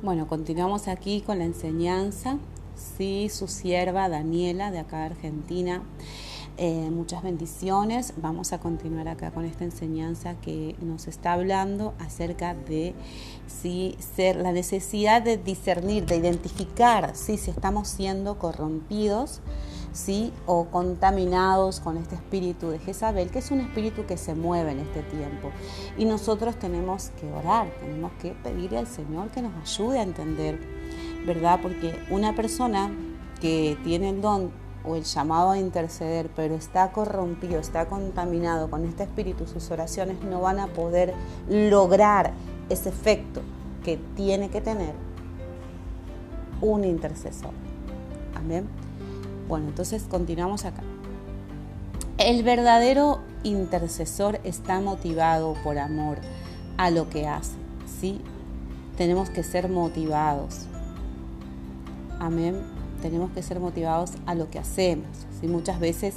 Bueno, continuamos aquí con la enseñanza. Sí, su sierva Daniela de acá de Argentina. Muchas bendiciones. Vamos a continuar acá con esta enseñanza que nos está hablando acerca de la necesidad de discernir, de identificar si estamos siendo corrompidos, o contaminados con este espíritu de Jezabel, que es un espíritu que se mueve en este tiempo. Y nosotros tenemos que orar, tenemos que pedirle al Señor que nos ayude a entender, ¿verdad? Porque una persona que tiene el don o el llamado a interceder, pero está corrompido, está contaminado con este espíritu, sus oraciones no van a poder lograr ese efecto que tiene que tener un intercesor. Amén. Bueno, entonces continuamos acá. El verdadero intercesor está motivado por amor a lo que hace, ¿sí? Tenemos que ser motivados. Amén. Tenemos que ser motivados a lo que hacemos. ¿Sí? Muchas veces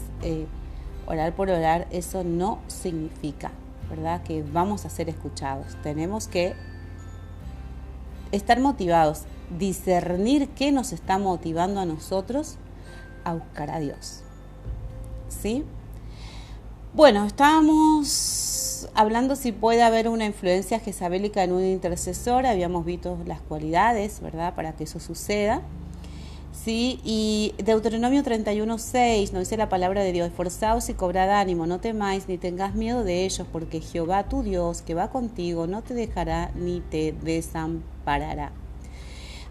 orar por orar, eso no significa, ¿verdad?, que vamos a ser escuchados. Tenemos que estar motivados, discernir qué nos está motivando a nosotros a buscar a Dios. ¿Sí? Bueno, estábamos hablando si puede haber una influencia jezabélica en un intercesor. Habíamos visto las cualidades, ¿verdad?, para que eso suceda. Sí, y Deuteronomio 31:6 nos dice la palabra de Dios: esforzaos y cobrad ánimo, no temáis ni tengas miedo de ellos, porque Jehová tu Dios, que va contigo, no te dejará ni te desamparará.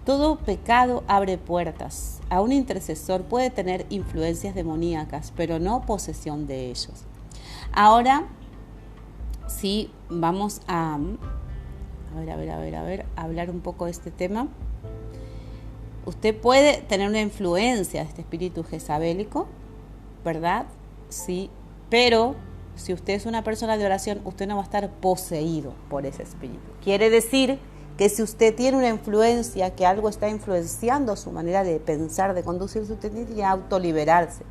Todo pecado abre puertas. A un intercesor puede tener influencias demoníacas, pero no posesión de ellos. Ahora, sí, vamos a hablar un poco de este tema. Usted puede tener una influencia de este espíritu jezabélico, ¿verdad? Sí, pero si usted es una persona de oración, usted no va a estar poseído por ese espíritu. Quiere decir que si usted tiene una influencia, que algo está influenciando su manera de pensar, de conducirse, usted tiene que autoliberarse.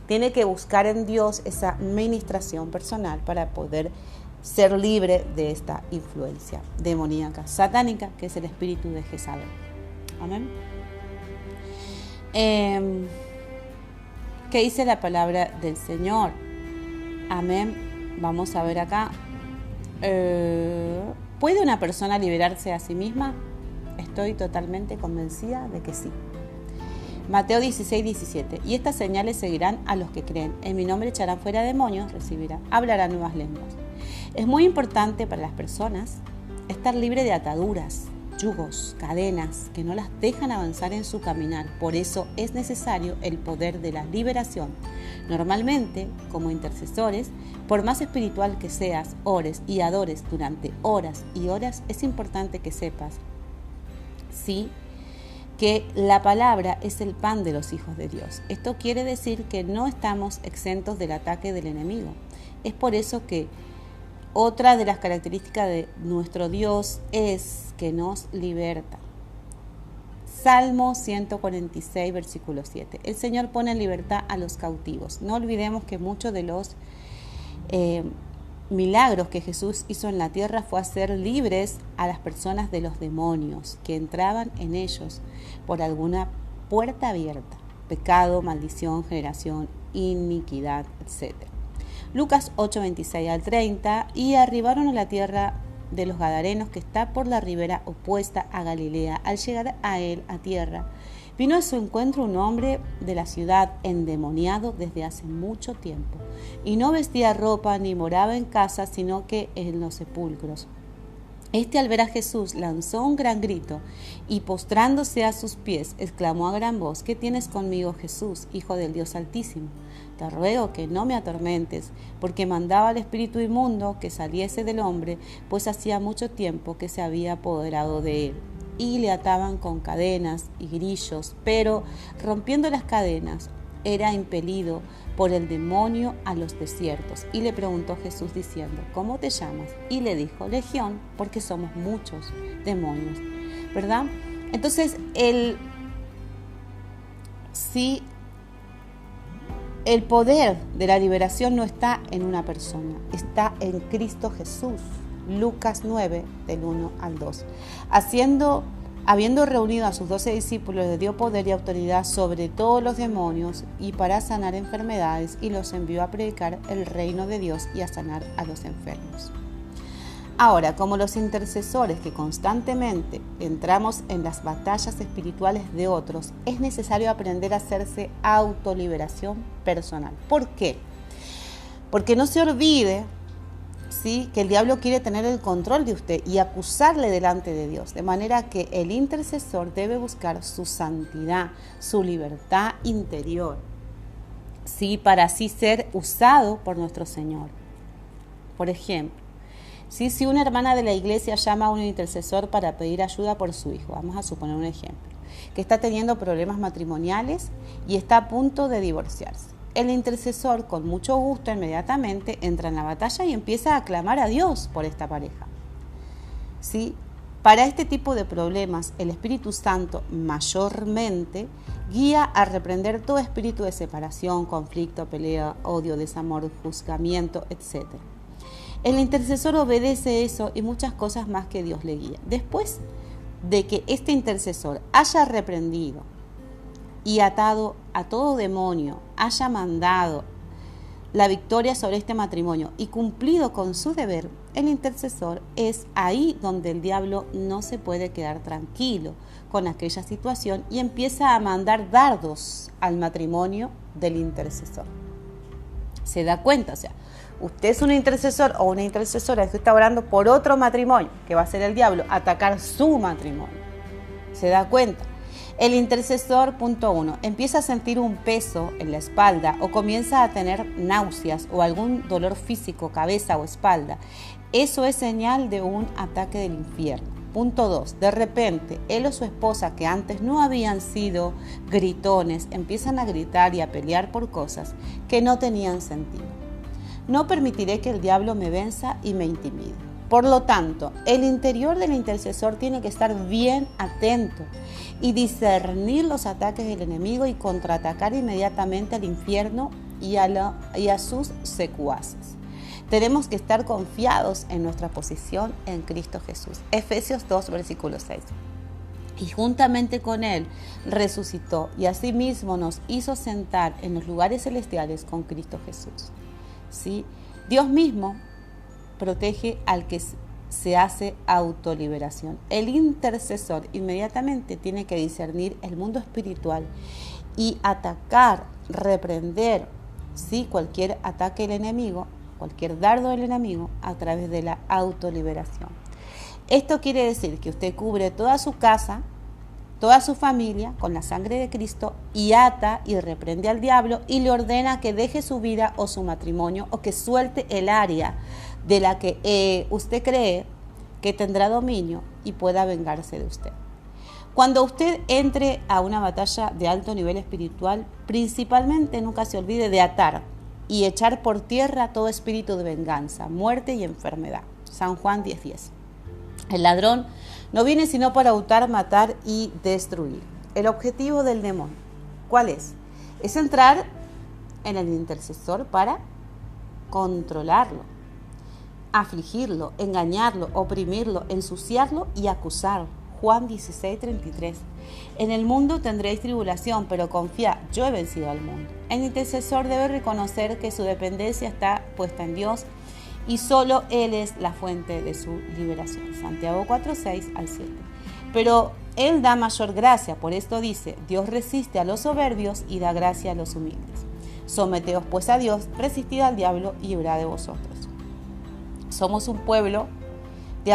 Tiene que buscar en Dios esa ministración personal para poder ser libre de esta influencia demoníaca, satánica, que es el espíritu de Jezabel. Amén. ¿Qué dice la palabra del Señor? Amén. Vamos a ver acá. ¿Puede una persona liberarse a sí misma? Estoy totalmente convencida de que sí. Mateo 16:17. Y estas señales seguirán a los que creen. En mi nombre echarán fuera demonios, hablarán nuevas lenguas. Es muy importante para las personas estar libre de ataduras, yugos, cadenas que no las dejan avanzar en su caminar. Por eso es necesario el poder de la liberación. Normalmente, como intercesores, por más espiritual que seas, ores y adores durante horas y horas, es importante que sepas, sí, que la palabra es el pan de los hijos de Dios. Esto quiere decir que no estamos exentos del ataque del enemigo. Es por eso que otra de las características de nuestro Dios es que nos liberta. Salmo 146, versículo 7. El Señor pone en libertad a los cautivos. No olvidemos que muchos de los milagros que Jesús hizo en la tierra fue hacer libres a las personas de los demonios que entraban en ellos por alguna puerta abierta. Pecado, maldición, generación, iniquidad, etc. Lucas 8, 26 al 30. Y arribaron a la tierra de los Gadarenos, que está por la ribera opuesta a Galilea. Al llegar a él a tierra, vino a su encuentro un hombre de la ciudad endemoniado desde hace mucho tiempo, y no vestía ropa ni moraba en casa, sino que en los sepulcros. Este, al ver a Jesús, lanzó un gran grito y, postrándose a sus pies, exclamó a gran voz: ¿Qué tienes conmigo, Jesús, Hijo del Dios Altísimo? Te ruego que no me atormentes, porque mandaba al espíritu inmundo que saliese del hombre, pues hacía mucho tiempo que se había apoderado de él. Y le ataban con cadenas y grillos, pero rompiendo las cadenas, era impelido por el demonio a los desiertos. Y le preguntó Jesús diciendo: ¿Cómo te llamas? Y le dijo: Legión, porque somos muchos demonios, ¿verdad? Entonces, el poder de la liberación no está en una persona, está en Cristo Jesús. Lucas 9, del 1 al 2. Haciendo Habiendo reunido a sus 12 discípulos, les dio poder y autoridad sobre todos los demonios y para sanar enfermedades, y los envió a predicar el reino de Dios y a sanar a los enfermos. Ahora, como los intercesores que constantemente entramos en las batallas espirituales de otros, es necesario aprender a hacerse autoliberación personal. ¿Por qué? Porque no se olvide, ¿sí?, que el diablo quiere tener el control de usted y acusarle delante de Dios, de manera que el intercesor debe buscar su santidad, su libertad interior, ¿sí?, para así ser usado por nuestro Señor. Por ejemplo, ¿sí?, si una hermana de la iglesia llama a un intercesor para pedir ayuda por su hijo, vamos a suponer un ejemplo, que está teniendo problemas matrimoniales y está a punto de divorciarse. El intercesor, con mucho gusto, inmediatamente entra en la batalla y empieza a clamar a Dios por esta pareja. ¿Sí? Para este tipo de problemas, el Espíritu Santo mayormente guía a reprender todo espíritu de separación, conflicto, pelea, odio, desamor, juzgamiento, etc. El intercesor obedece eso y muchas cosas más que Dios le guía. Después de que este intercesor haya reprendido y atado a todo demonio, haya mandado la victoria sobre este matrimonio y cumplido con su deber, el intercesor, es ahí donde el diablo no se puede quedar tranquilo con aquella situación y empieza a mandar dardos al matrimonio del intercesor. ¿Se da cuenta? O sea, usted es un intercesor o una intercesora que está orando por otro matrimonio, que va a ser el diablo, atacar su matrimonio. ¿Se da cuenta? El intercesor, punto 1, empieza a sentir un peso en la espalda o comienza a tener náuseas o algún dolor físico, cabeza o espalda. Eso es señal de un ataque del infierno. Punto 2, de repente, él o su esposa, que antes no habían sido gritones, empiezan a gritar y a pelear por cosas que no tenían sentido. No permitiré que el diablo me venza y me intimide. Por lo tanto, el interior del intercesor tiene que estar bien atento y discernir los ataques del enemigo y contraatacar inmediatamente al infierno y a sus secuaces. Tenemos que estar confiados en nuestra posición en Cristo Jesús. Efesios 2, versículo 6. Y juntamente con Él resucitó y asimismo nos hizo sentar en los lugares celestiales con Cristo Jesús. ¿Sí? Dios mismo protege al que se hace autoliberación. El intercesor inmediatamente tiene que discernir el mundo espiritual y atacar, reprender, ¿sí?, cualquier ataque del enemigo, cualquier dardo del enemigo a través de la autoliberación. Esto quiere decir que usted cubre toda su casa, toda su familia con la sangre de Cristo y ata y reprende al diablo y le ordena que deje su vida o su matrimonio o que suelte el área de la que usted cree que tendrá dominio y pueda vengarse de usted. Cuando usted entre a una batalla de alto nivel espiritual, principalmente nunca se olvide de atar y echar por tierra todo espíritu de venganza, muerte y enfermedad. San Juan 10:10. El ladrón no viene sino para hurtar, matar y destruir. El objetivo del demonio, ¿cuál es? Es entrar en el intercesor para controlarlo, afligirlo, engañarlo, oprimirlo, ensuciarlo y acusarlo. Juan 16:33. En el mundo tendréis tribulación, pero confía, yo he vencido al mundo. El intercesor debe reconocer que su dependencia está puesta en Dios y solo Él es la fuente de su liberación. Santiago 4:6-7. Pero Él da mayor gracia, por esto dice, Dios resiste a los soberbios y da gracia a los humildes. Someteos pues a Dios, resistid al diablo y huirá de vosotros. Somos un pueblo de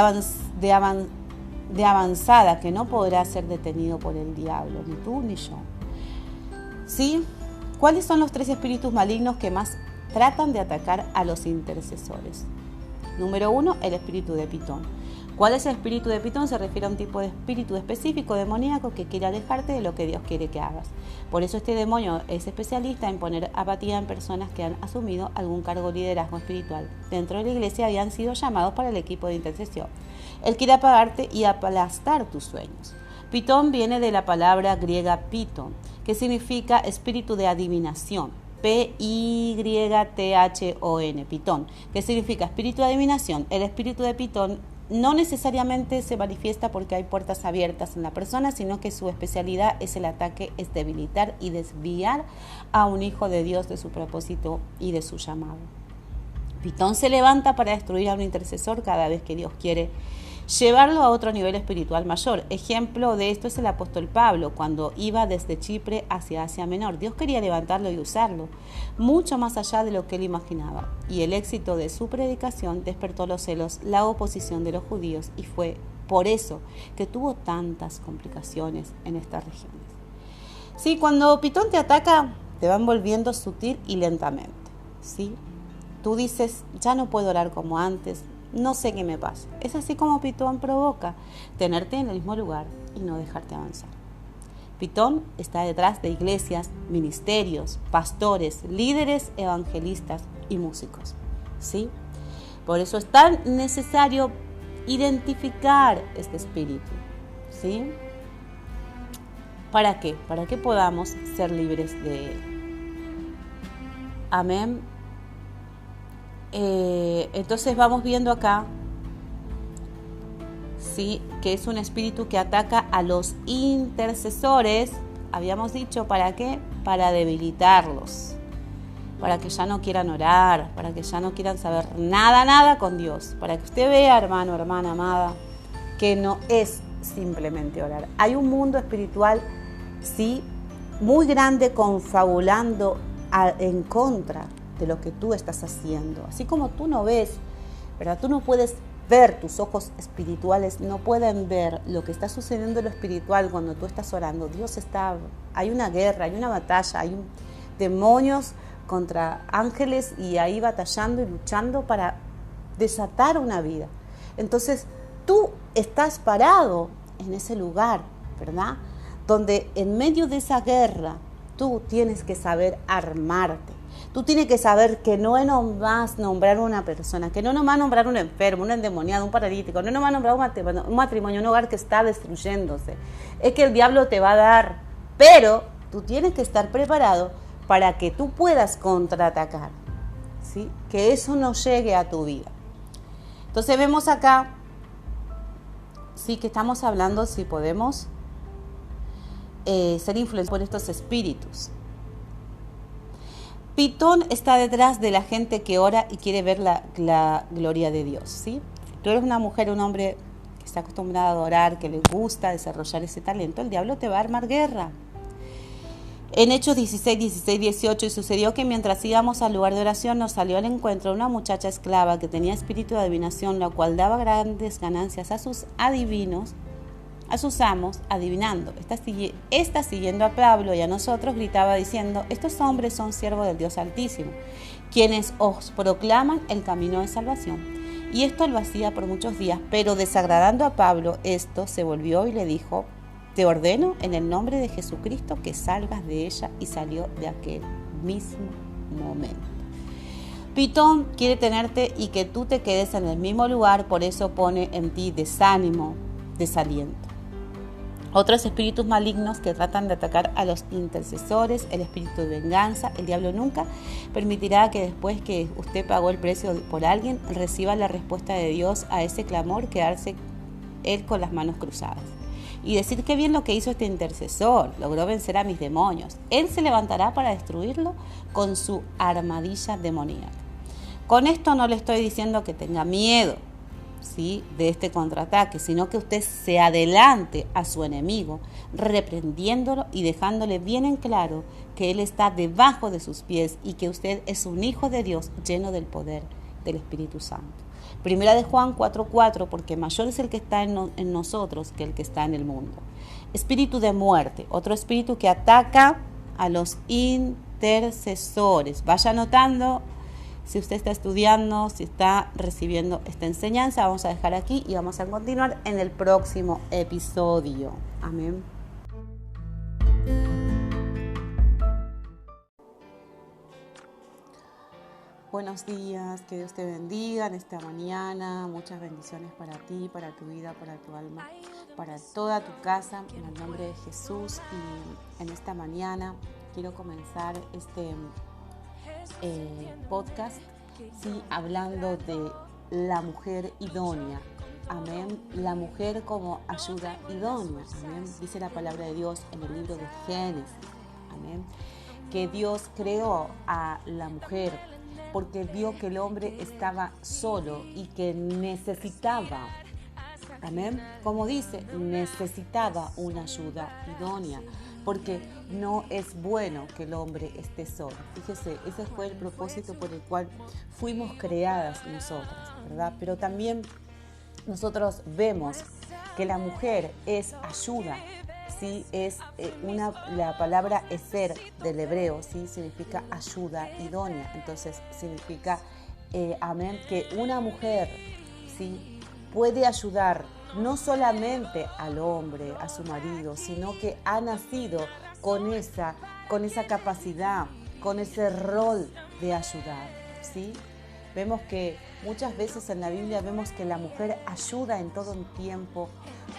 avanzada que no podrá ser detenido por el diablo, ni tú ni yo. ¿Sí? ¿Cuáles son los 3 espíritus malignos que más tratan de atacar a los intercesores? Número 1, el espíritu de Pitón. ¿Cuál es el espíritu de Pitón? Se refiere a un tipo de espíritu específico demoníaco que quiere alejarte de lo que Dios quiere que hagas. Por eso este demonio es especialista en poner apatía en personas que han asumido algún cargo de liderazgo espiritual dentro de la iglesia y han sido llamados para el equipo de intercesión. Él quiere apagarte y aplastar tus sueños. Pitón viene de la palabra griega piton, que significa espíritu de adivinación. P-Y-T-H-O-N, Pitón, que significa espíritu de adivinación. El espíritu de Pitón no necesariamente se manifiesta porque hay puertas abiertas en la persona, sino que su especialidad es el ataque, es debilitar y desviar a un hijo de Dios de su propósito y de su llamado. Pitón se levanta para destruir a un intercesor cada vez que Dios quiere llevarlo a otro nivel espiritual mayor. Ejemplo de esto es el apóstol Pablo, cuando iba desde Chipre hacia Asia Menor. Dios quería levantarlo y usarlo, mucho más allá de lo que él imaginaba. Y el éxito de su predicación despertó los celos, la oposición de los judíos, y fue por eso que tuvo tantas complicaciones en estas regiones. Sí, cuando Pitón te ataca, te va envolviendo sutil y lentamente. ¿Sí? Tú dices, ya no puedo orar como antes, no sé qué me pasa. Es así como Pitón provoca tenerte en el mismo lugar y no dejarte avanzar. Pitón está detrás de iglesias, ministerios, pastores, líderes, evangelistas y músicos. ¿Sí? Por eso es tan necesario identificar este espíritu. ¿Sí? ¿Para qué? Para que podamos ser libres de él. Amén. Entonces vamos viendo acá, ¿sí?, que es un espíritu que ataca a los intercesores. Habíamos dicho, ¿para qué? Para debilitarlos, para que ya no quieran orar, para que ya no quieran saber nada con Dios, para que usted vea, hermano, hermana amada, que no es simplemente orar. Hay un mundo espiritual, sí, muy grande, confabulando en contra de lo que tú estás haciendo. Así como tú no ves, ¿verdad? Tú no puedes ver, tus ojos espirituales no pueden ver lo que está sucediendo en lo espiritual cuando tú estás orando. Hay una guerra, hay una batalla, hay demonios contra ángeles y ahí batallando y luchando para desatar una vida. Entonces, tú estás parado en ese lugar, ¿verdad? Donde en medio de esa guerra, tú tienes que saber armarte. Tú tienes que saber que no nomás nombrar una persona, que no nomás nombrar un enfermo, un endemoniado, un paralítico, no nomás nombrar un matrimonio, un hogar que está destruyéndose. Es que el diablo te va a dar, pero tú tienes que estar preparado para que tú puedas contraatacar, ¿sí? Que eso no llegue a tu vida. Entonces vemos acá, sí, que estamos hablando si podemos ser influenciados por estos espíritus. Pitón está detrás de la gente que ora y quiere ver la gloria de Dios, ¿sí? Tú eres una mujer, un hombre que está acostumbrado a orar, que le gusta desarrollar ese talento, el diablo te va a armar guerra. En Hechos 16, 18, y sucedió que mientras íbamos al lugar de oración nos salió al encuentro una muchacha esclava que tenía espíritu de adivinación, la cual daba grandes ganancias a sus adivinos, a sus amos, adivinando. Esta siguiendo a Pablo y a nosotros gritaba diciendo: estos hombres son siervos del Dios Altísimo, quienes os proclaman el camino de salvación. Y esto lo hacía por muchos días, pero desagradando a Pablo, esto se volvió y le dijo: te ordeno en el nombre de Jesucristo que salgas de ella. Y salió de aquel mismo momento. Pitón quiere tenerte y que tú te quedes en el mismo lugar, por eso pone en ti desánimo, desaliento. Otros espíritus malignos que tratan de atacar a los intercesores, el espíritu de venganza. El diablo nunca permitirá que después que usted pagó el precio por alguien, reciba la respuesta de Dios a ese clamor, quedarse él con las manos cruzadas y decir: qué bien lo que hizo este intercesor, logró vencer a mis demonios. Él se levantará para destruirlo con su armadilla demoníaca. Con esto no le estoy diciendo que tenga miedo, ¿sí?, de este contraataque, sino que usted se adelante a su enemigo, reprendiéndolo y dejándole bien en claro que él está debajo de sus pies y que usted es un hijo de Dios lleno del poder del Espíritu Santo. Primera de Juan 4:4, porque mayor es el que está en nosotros que el que está en el mundo. Espíritu de muerte, otro espíritu que ataca a los intercesores. Vaya anotando. Si usted está estudiando, si está recibiendo esta enseñanza, vamos a dejar aquí y vamos a continuar en el próximo episodio. Amén. Buenos días, que Dios te bendiga en esta mañana. Muchas bendiciones para ti, para tu vida, para tu alma, para toda tu casa, en el nombre de Jesús. Y en esta mañana quiero comenzar este podcast, sí, hablando de la mujer idónea, amén, la mujer como ayuda idónea, amén. Dice la palabra de Dios en el libro de Génesis, amén, que Dios creó a la mujer porque vio que el hombre estaba solo y que necesitaba, amén, como dice, necesitaba una ayuda idónea, porque no es bueno que el hombre esté solo. Fíjese, ese fue el propósito por el cual fuimos creadas nosotras, ¿verdad? Pero también nosotros vemos que la mujer es ayuda, ¿sí? Es la palabra eser del hebreo, ¿sí? Significa ayuda idónea. Entonces significa, amén, que una mujer, ¿sí?, puede ayudar no solamente al hombre, a su marido, sino que ha nacido con esa capacidad, con ese rol de ayudar, ¿sí? Vemos que muchas veces en la Biblia vemos que la mujer ayuda en todo el tiempo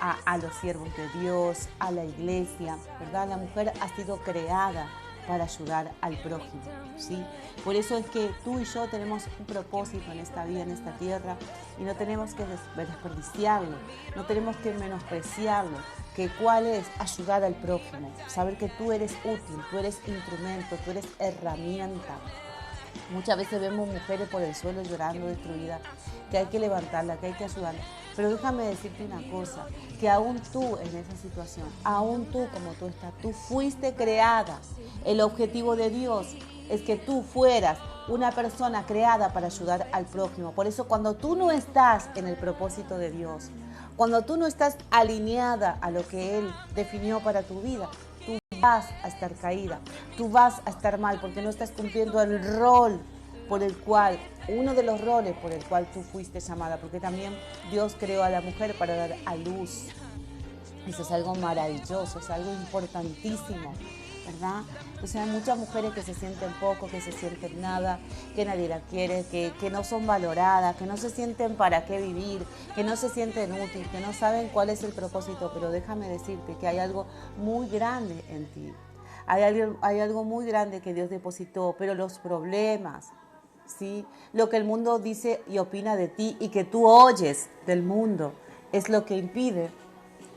a los siervos de Dios, a la iglesia, ¿verdad? La mujer ha sido creada para ayudar al prójimo, ¿sí? Por eso es que tú y yo tenemos un propósito en esta vida, en esta tierra, y no tenemos que desperdiciarlo, no tenemos que menospreciarlo, que cuál es ayudar al prójimo, saber que tú eres útil, tú eres instrumento, tú eres herramienta. Muchas veces vemos mujeres por el suelo llorando, destruidas, que hay que levantarla, que hay que ayudarla. Pero déjame decirte una cosa, que aún tú en esa situación, aún tú como tú estás, tú fuiste creada. El objetivo de Dios es que tú fueras una persona creada para ayudar al prójimo. Por eso cuando tú no estás en el propósito de Dios, cuando tú no estás alineada a lo que Él definió para tu vida, tú vas a estar caída, tú vas a estar mal porque no estás cumpliendo el rol por el cual, uno de los roles por el cual tú fuiste llamada, porque también Dios creó a la mujer para dar a luz. Eso es algo maravilloso, es algo importantísimo, ¿verdad? O sea, hay muchas mujeres que se sienten poco, que se sienten nada, que nadie la quiere, que no son valoradas, que no se sienten para qué vivir, que no se sienten útiles, que no saben cuál es el propósito, pero déjame decirte que hay algo muy grande en ti. Hay algo muy grande que Dios depositó, pero los problemas, ¿sí?, lo que el mundo dice y opina de ti y que tú oyes del mundo es lo que impide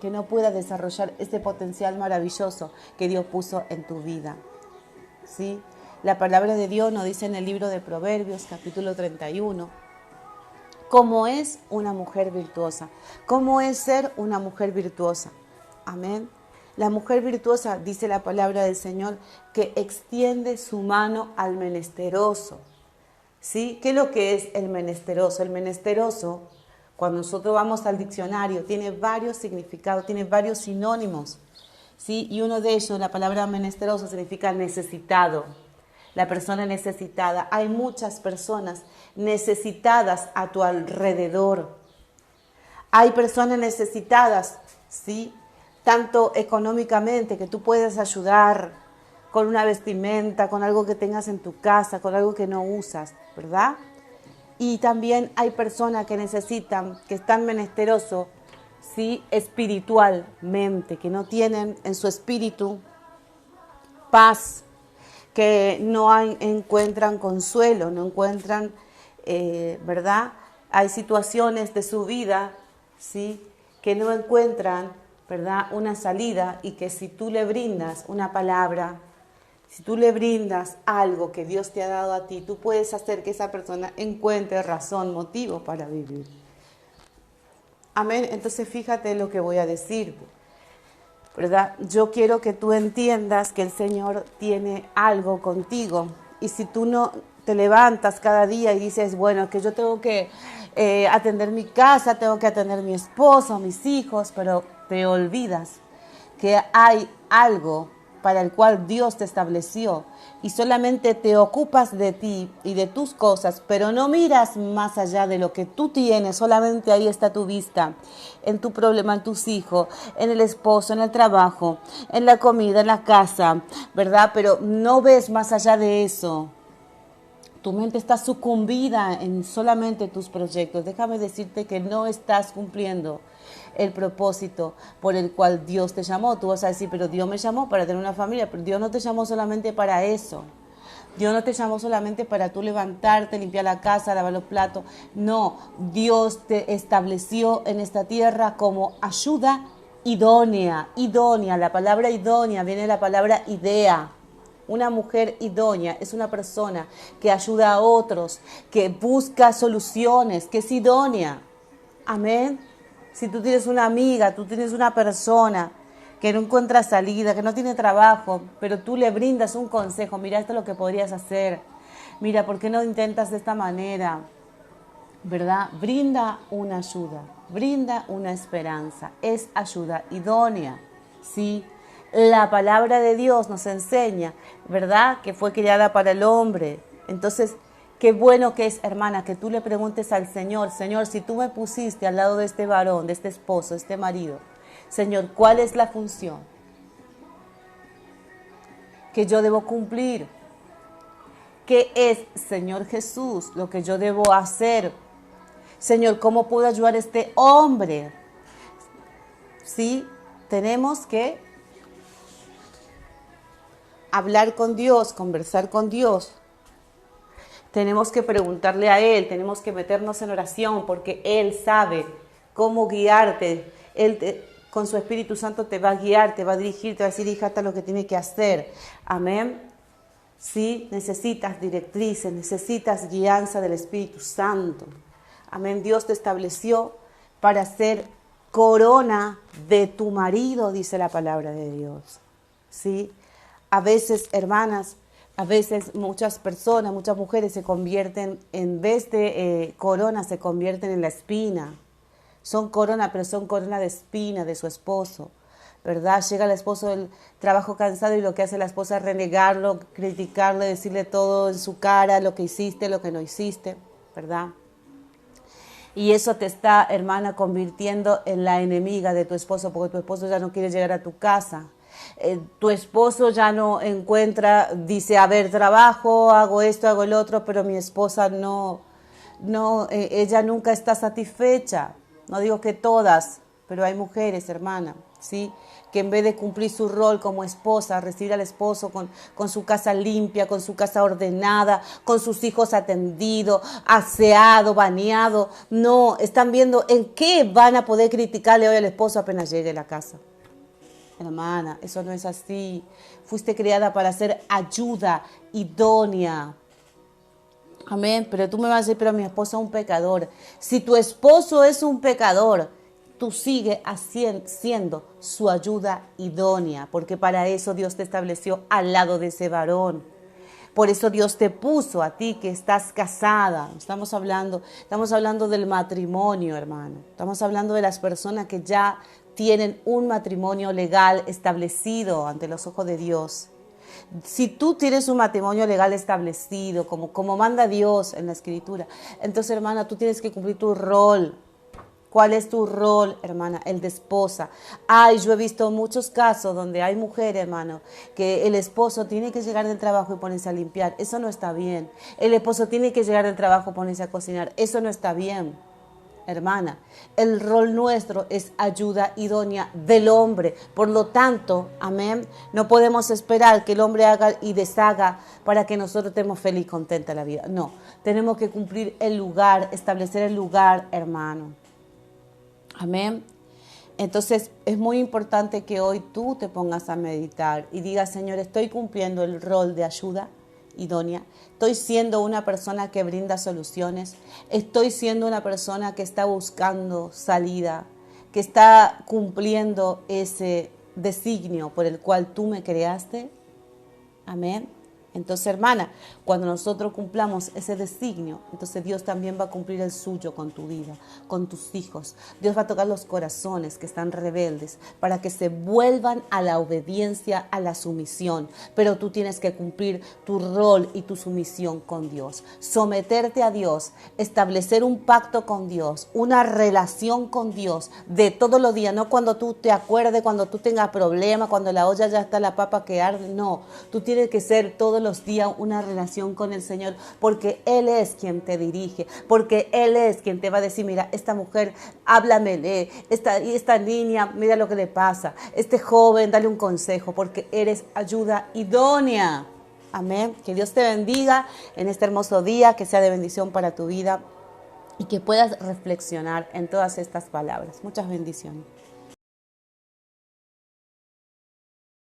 que no puedas desarrollar ese potencial maravilloso que Dios puso en tu vida, ¿sí? La palabra de Dios nos dice en el libro de Proverbios, capítulo 31, cómo es una mujer virtuosa, cómo es ser una mujer virtuosa. Amén. La mujer virtuosa, dice la palabra del Señor, que extiende su mano al menesteroso. ¿Sí? ¿Qué es lo que es el menesteroso? El menesteroso, cuando nosotros vamos al diccionario, tiene varios significados, tiene varios sinónimos, ¿sí? Y uno de ellos, la palabra menesteroso, significa necesitado, la persona necesitada. Hay muchas personas necesitadas a tu alrededor. Hay personas necesitadas, ¿sí?, tanto económicamente, que tú puedes ayudar con una vestimenta, con algo que tengas en tu casa, con algo que no usas, ¿verdad? Y también hay personas que necesitan, que están menesterosos, ¿sí?, espiritualmente, que no tienen en su espíritu paz, que no encuentran consuelo, no encuentran, ¿verdad? Hay situaciones de su vida, ¿sí?, que no encuentran, ¿verdad?, una salida, y que si tú le brindas una palabra, si tú le brindas algo que Dios te ha dado a ti, tú puedes hacer que esa persona encuentre razón, motivo para vivir. Amén. Entonces fíjate lo que voy a decir, ¿verdad? Yo quiero que tú entiendas que el Señor tiene algo contigo. Y si tú no te levantas cada día y dices, bueno, que yo tengo que atender mi casa, tengo que atender a mi esposo, a mis hijos, pero te olvidas que hay algo para el cual Dios te estableció y solamente te ocupas de ti y de tus cosas, pero no miras más allá de lo que tú tienes, solamente ahí está tu vista, en tu problema, en tus hijos, en el esposo, en el trabajo, en la comida, en la casa, ¿verdad? Pero no ves más allá de eso. Tu mente está sucumbida en solamente tus proyectos. Déjame decirte que no estás cumpliendo el propósito por el cual Dios te llamó. Tú vas a decir, pero Dios me llamó para tener una familia, pero Dios no te llamó solamente para eso. Dios no te llamó solamente para tú levantarte, limpiar la casa, lavar los platos. No, Dios te estableció en esta tierra como ayuda idónea. Idónea, la palabra idónea viene de la palabra idea. Una mujer idónea es una persona que ayuda a otros, que busca soluciones, que es idónea. Amén. Si tú tienes una amiga, tú tienes una persona que no encuentra salida, que no tiene trabajo, pero tú le brindas un consejo, mira, esto es lo que podrías hacer, mira, ¿por qué no intentas de esta manera? ¿Verdad? Brinda una ayuda, brinda una esperanza, es ayuda idónea, ¿sí? La palabra de Dios nos enseña, ¿verdad? Que fue creada para el hombre. Entonces, qué bueno que es, hermana, que tú le preguntes al Señor, Señor, si tú me pusiste al lado de este varón, de este esposo, de este marido, Señor, ¿cuál es la función que yo debo cumplir? ¿Qué es, Señor Jesús, lo que yo debo hacer? Señor, ¿cómo puedo ayudar a este hombre? Sí, tenemos que hablar con Dios, conversar con Dios. Tenemos que preguntarle a Él, tenemos que meternos en oración porque Él sabe cómo guiarte. Con su Espíritu Santo te va a guiar, te va a dirigir, te va a decir, hija, hasta lo que tiene que hacer. Amén. Sí, necesitas directrices, necesitas guianza del Espíritu Santo. Amén. Dios te estableció para ser corona de tu marido, dice la palabra de Dios. Sí. A veces, hermanas, a veces muchas personas, muchas mujeres se convierten, en vez de corona, se convierten en la espina. Son corona, pero son corona de espina de su esposo, ¿verdad? Llega el esposo del trabajo cansado y lo que hace la esposa es renegarlo, criticarle, decirle todo en su cara, lo que hiciste, lo que no hiciste, ¿verdad? Y eso te está, hermana, convirtiendo en la enemiga de tu esposo, porque tu esposo ya no quiere llegar a tu casa. Tu esposo ya no encuentra, dice, a ver, trabajo, hago esto, hago el otro, pero mi esposa no, ella nunca está satisfecha. No digo que todas, pero hay mujeres, hermana, ¿sí? Que en vez de cumplir su rol como esposa, recibir al esposo con su casa limpia, con su casa ordenada, con sus hijos atendidos, aseado, bañado, no, están viendo en qué van a poder criticarle hoy al esposo apenas llegue a la casa. Hermana, eso no es así. Fuiste creada para ser ayuda idónea. Amén, pero tú me vas a decir, pero mi esposo es un pecador. Si tu esposo es un pecador, tú sigues siendo su ayuda idónea, porque para eso Dios te estableció al lado de ese varón. Por eso Dios te puso a ti que estás casada. Estamos hablando del matrimonio, hermano. Estamos hablando de las personas que ya tienen un matrimonio legal establecido ante los ojos de Dios. Si tú tienes un matrimonio legal establecido, como manda Dios en la Escritura, entonces, hermana, tú tienes que cumplir tu rol. ¿Cuál es tu rol, hermana? El de esposa. Ay, yo he visto muchos casos donde hay mujeres, hermano, que el esposo tiene que llegar del trabajo y ponerse a limpiar. Eso no está bien. El esposo tiene que llegar del trabajo y ponerse a cocinar. Eso no está bien. Hermana, el rol nuestro es ayuda idónea del hombre. Por lo tanto, amén, no podemos esperar que el hombre haga y deshaga para que nosotros estemos feliz y contenta la vida. No, tenemos que cumplir el lugar, establecer el lugar, hermano. Amén. Entonces es muy importante que hoy tú te pongas a meditar y digas, Señor, estoy cumpliendo el rol de ayuda idónea, estoy siendo una persona que brinda soluciones, estoy siendo una persona que está buscando salida, que está cumpliendo ese designio por el cual tú me creaste. Amén. Entonces, hermana, cuando nosotros cumplamos ese designio, entonces Dios también va a cumplir el suyo con tu vida, con tus hijos. Dios va a tocar los corazones que están rebeldes para que se vuelvan a la obediencia, a la sumisión. Pero tú tienes que cumplir tu rol y tu sumisión con Dios. Someterte a Dios, establecer un pacto con Dios, una relación con Dios de todos los días, no cuando tú te acuerdes, cuando tú tengas problemas, cuando la olla ya está la papa que arde. No, tú tienes que ser todos los días una relación con el Señor, porque Él es quien te dirige, porque Él es quien te va a decir, mira, esta mujer, háblamele, esta niña, mira lo que le pasa, este joven, dale un consejo, porque eres ayuda idónea. Amén. Que Dios te bendiga en este hermoso día, que sea de bendición para tu vida y que puedas reflexionar en todas estas palabras. Muchas bendiciones.